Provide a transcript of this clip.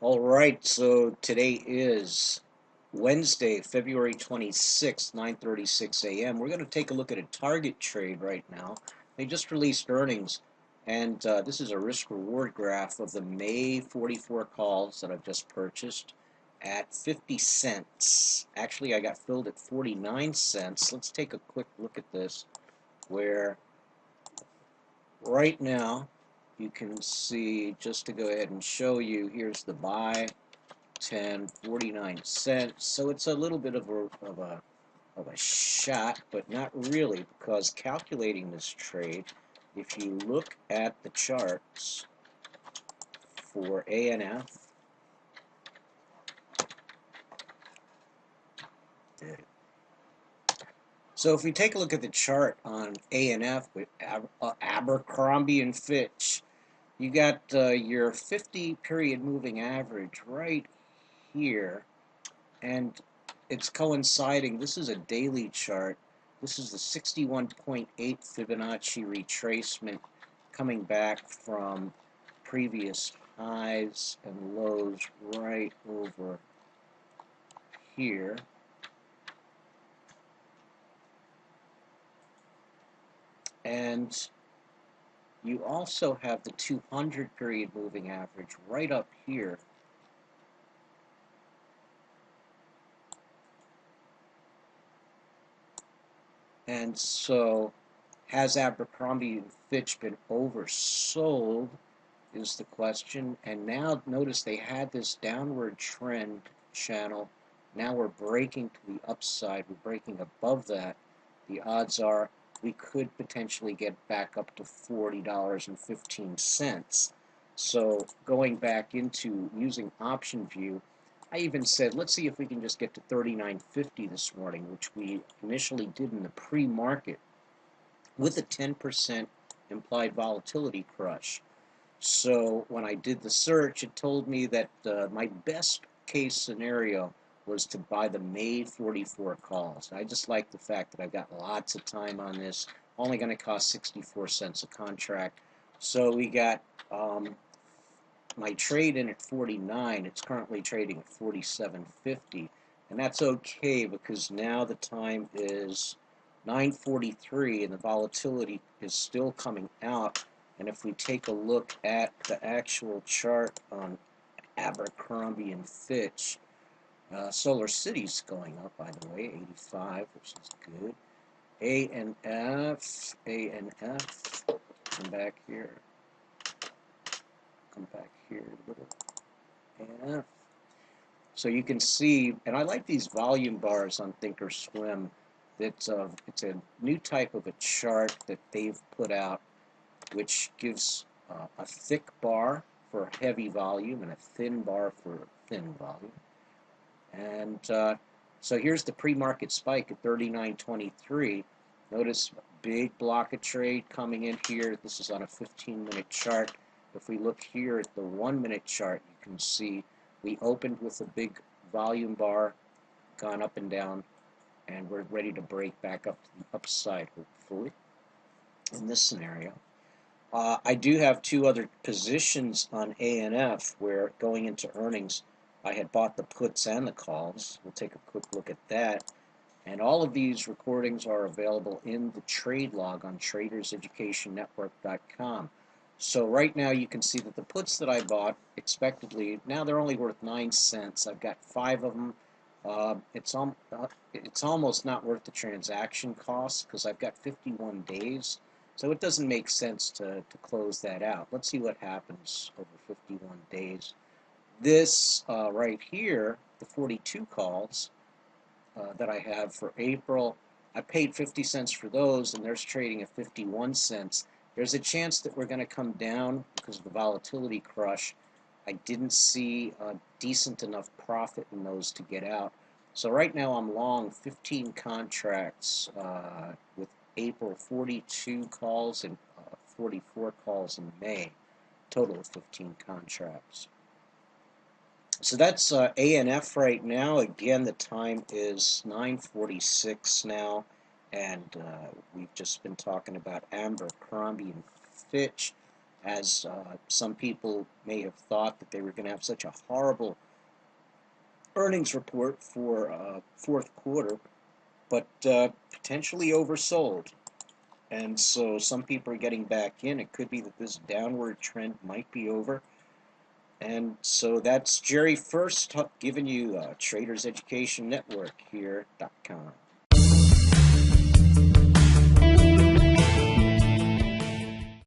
All right, so today is Wednesday, February 26th, 9:36 a.m. We're going to take a look at a target trade right now. They just released earnings, and this is a risk-reward graph of the May 44 calls that I've just purchased at 50 cents. Actually, I got filled at 49 cents. Let's take a quick look at this, where right now you can see, just to go ahead and show you, here's the buy. 10, 49 cents. So it's a little bit of a shot, but not really, because calculating this trade, if you look at the charts for ANF, so if we take a look at the chart on ANF with Abercrombie and Fitch, you got your 50 period moving average right here, and it's coinciding. This is a daily chart. This is the 61.8 Fibonacci retracement coming back from previous highs and lows right over here. And you also have the 200 period moving average right up here. And so, has Abercrombie and Fitch been oversold is the question. And now notice they had this downward trend channel. Now we're breaking to the upside. We're breaking above that. The odds are we could potentially get back up to $40.15. So going back into using option view, I even said, let's see if we can just get to $39.50 this morning, which we initially did in the pre-market with a 10% implied volatility crush. So when I did the search, it told me that my best case scenario was to buy the May 44 calls. I just like the fact that I've got lots of time on this. Only going to cost 64 cents a contract. So we got my trade in at 49. It's currently trading at 47.50, and that's okay because now the time is 9:43 and the volatility is still coming out. And if we take a look at the actual chart on Abercrombie and Fitch, Solar City's going up, by the way, 85, which is good. ANF, come back here, a little ANF. So you can see, and I like these volume bars on Thinkorswim. It's a new type of a chart that they've put out, which gives a thick bar for heavy volume and a thin bar for thin volume. And so here's the pre-market spike at 39.23. Notice big block of trade coming in here. This is on a 15-minute chart. If we look here at the 1-minute chart, you can see we opened with a big volume bar, gone up and down, and we're ready to break back up to the upside, hopefully, in this scenario. I do have two other positions on ANF where, going into earnings, I had bought the puts and the calls. We'll take a quick look at that. And all of these recordings are available in the trade log on traderseducationnetwork.com. So right now you can see that the puts that I bought expectedly, now they're only worth 9 cents. I've got 5 of them. It's almost not worth the transaction costs because I've got 51 days. So it doesn't make sense to close that out. Let's see what happens over 51 days. This right here, the 42 calls that I have for April, I paid 50 cents for those, and there's trading at 51 cents. There's a chance that we're going to come down because of the volatility crush. I didn't see a decent enough profit in those to get out. So right now I'm long 15 contracts with April 42 calls and 44 calls in May, total of 15 contracts. So that's ANF right now. Again, the time is 9:46 now, and we've just been talking about Abercrombie and Fitch. as some people may have thought that they were going to have such a horrible earnings report for fourth quarter, but potentially oversold. And so some people are getting back in. It could be that this downward trend might be over. And so that's Jerry Furst giving you Traders Education Network here.com.